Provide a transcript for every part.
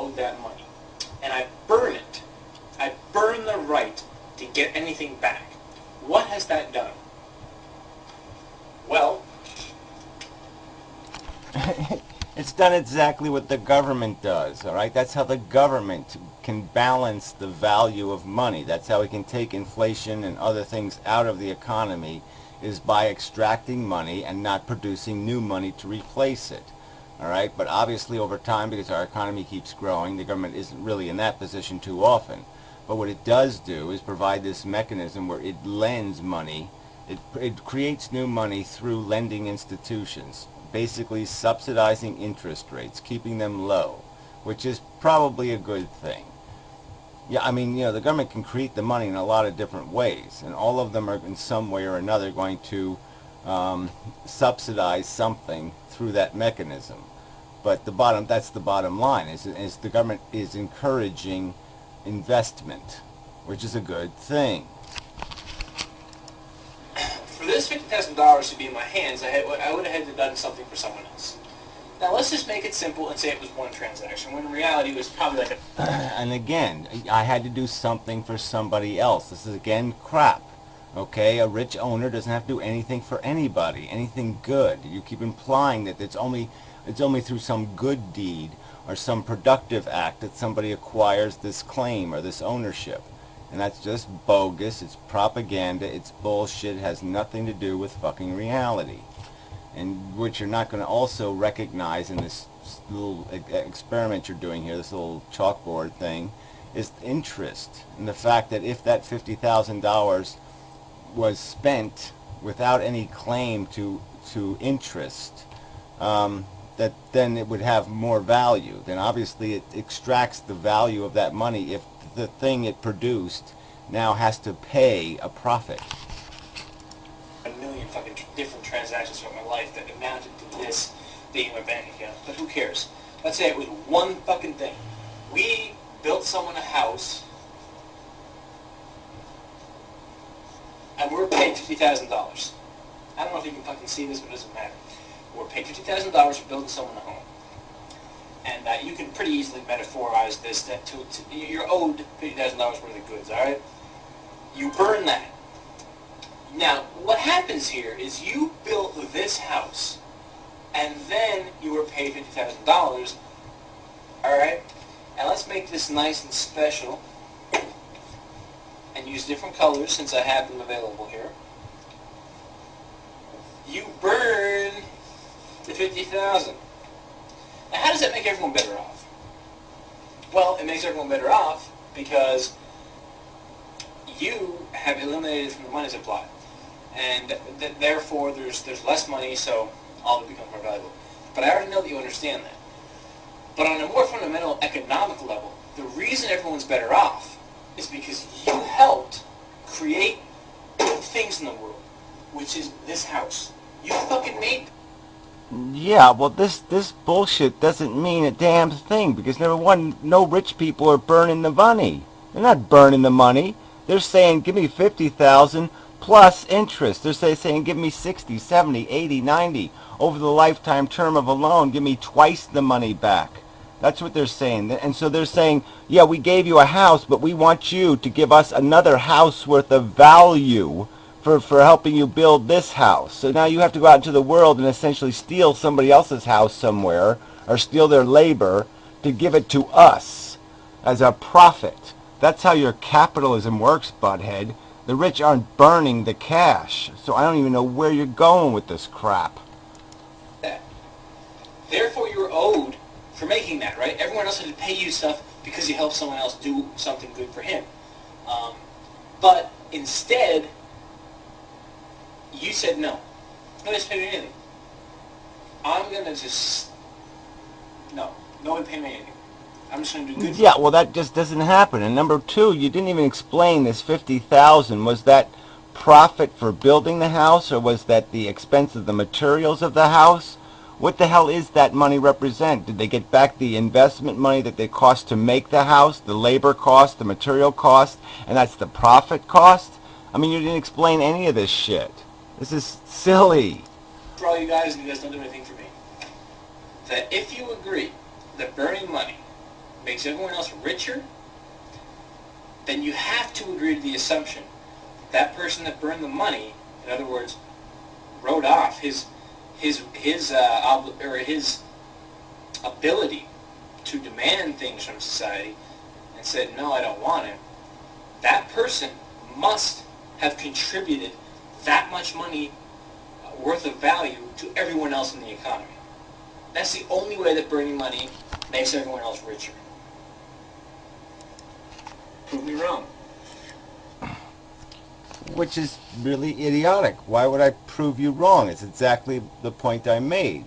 owed that money, and I burn it. I burn the right to get anything back. What has that done? Well, it's done exactly what the government does, all right? That's how the government can balance the value of money. That's how we can take inflation and other things out of the economy, is by extracting money and not producing new money to replace it. All right, but obviously over time, because our economy keeps growing, the government isn't really in that position too often. But what it does do is provide this mechanism where it lends money. It creates new money through lending institutions, basically subsidizing interest rates, keeping them low, which is probably a good thing. Yeah, I mean, the government can create the money in a lot of different ways, and all of them are in some way or another going to subsidize something through that mechanism. But that's the bottom line, is the government is encouraging investment, which is a good thing. for this $50,000 to be in my hands, I would have had to done something for someone else. Now let's just make it simple and say it was one transaction, when in reality it was probably like a... And again, I had to do something for somebody else. This is again crap. Okay, a rich owner doesn't have to do anything for anybody, anything good. You keep implying that it's only through some good deed or some productive act that somebody acquires this claim or this ownership. And that's just bogus, it's propaganda, it's bullshit, it has nothing to do with fucking reality. And what you're not going to also recognize in this little experiment you're doing here, this little chalkboard thing, is interest. And the fact that if that $50,000 was spent without any claim to interest, that then it would have more value. Then obviously it extracts the value of that money if the thing it produced now has to pay a profit. A million fucking different transactions throughout my life that amounted to this being my bank account. But who cares? Let's say it was one fucking thing. We built someone a house and we're paid $50,000. I don't know if you can fucking see this, but it doesn't matter. We're paid $50,000 for building someone a home. And you can pretty easily metaphorize this, that you're owed $50,000 worth of goods, alright? You burn that. Now, what happens here is you built this house, and then you were paid $50,000, alright? And let's make this nice and special, and use different colors since I have them available here. You burn the $50,000. Now, how does that make everyone better off? Well, it makes everyone better off because you have eliminated from the money supply, and therefore there's less money, so all of it becomes more valuable. But I already know that you understand that. But on a more fundamental economic level, the reason everyone's better off is because you helped create good things in the world, which is this house. You fucking made. Yeah, well, this bullshit doesn't mean a damn thing, because number one, no rich people are burning the money. They're not burning the money. They're saying, give me $50,000 plus interest. They're saying, give me 60, 70, 80, 90. Over the lifetime term of a loan, give me twice the money back. That's what they're saying. And so they're saying, yeah, we gave you a house, but we want you to give us another house worth of value for helping you build this house. So now you have to go out into the world and essentially steal somebody else's house somewhere, or steal their labor to give it to us as a profit. That's how your capitalism works, butthead. The rich aren't burning the cash. So I don't even know where you're going with this crap. Therefore you're owed for making that, right? Everyone else had to pay you stuff because you helped someone else do something good for him. But instead, you said no. No one's paying me anything. I'm going to just... No one pay me anything. I'm just going to do good. Yeah, well, that just doesn't happen. And number two, you didn't even explain this $50,000. Was that profit for building the house, or was that the expense of the materials of the house? What the hell is that money represent? Did they get back the investment money that they cost to make the house, the labor cost, the material cost, and that's the profit cost? I mean, you didn't explain any of this shit. This is silly. For all you guys, and you guys don't do anything for me, that if you agree that burning money makes makes everyone else richer, then you have to agree to the assumption that person that burned the money, in other words, wrote off his ability to demand things from society and said, no, I don't want it. That person must have contributed that much money worth of value to everyone else in the economy. That's the only way that burning money makes everyone else richer. Prove me wrong. Which is really idiotic. Why would I prove you wrong? It's exactly the point I made.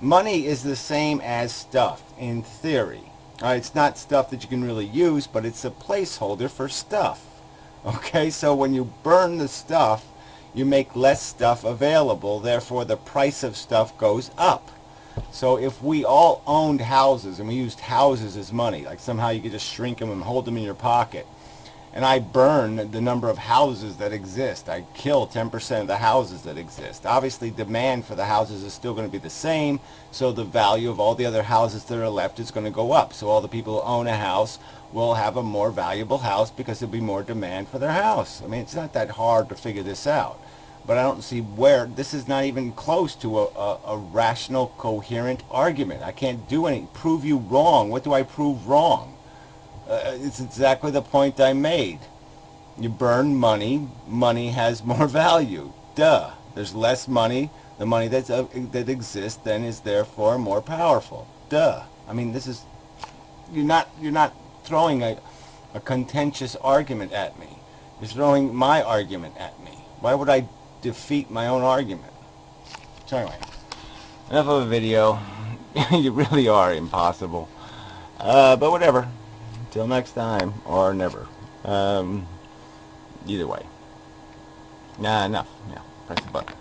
Money is the same as stuff, in theory. It's not stuff that you can really use, but it's a placeholder for stuff. Okay, so when you burn the stuff, you make less stuff available, therefore the price of stuff goes up. So if we all owned houses and we used houses as money, like somehow you could just shrink them and hold them in your pocket, and I burn the number of houses that exist, I kill 10% of the houses that exist. Obviously demand for the houses is still going to be the same, so the value of all the other houses that are left is going to go up. So all the people who own a house will have a more valuable house because there'll be more demand for their house. I mean, it's not that hard to figure this out. But I don't see where, this is not even close to a rational, coherent argument. I can't do any, prove you wrong. What do I prove wrong? It's exactly the point I made. You burn money, money has more value. Duh. There's less money. The money that exists then is therefore more powerful. Duh. I mean, this is, you're not throwing a contentious argument at me. You're throwing my argument at me. Why would I defeat my own argument? So anyway, enough of a video. You really are impossible. But whatever. Till next time, or never. Either way. Nah, enough. Yeah, press the button.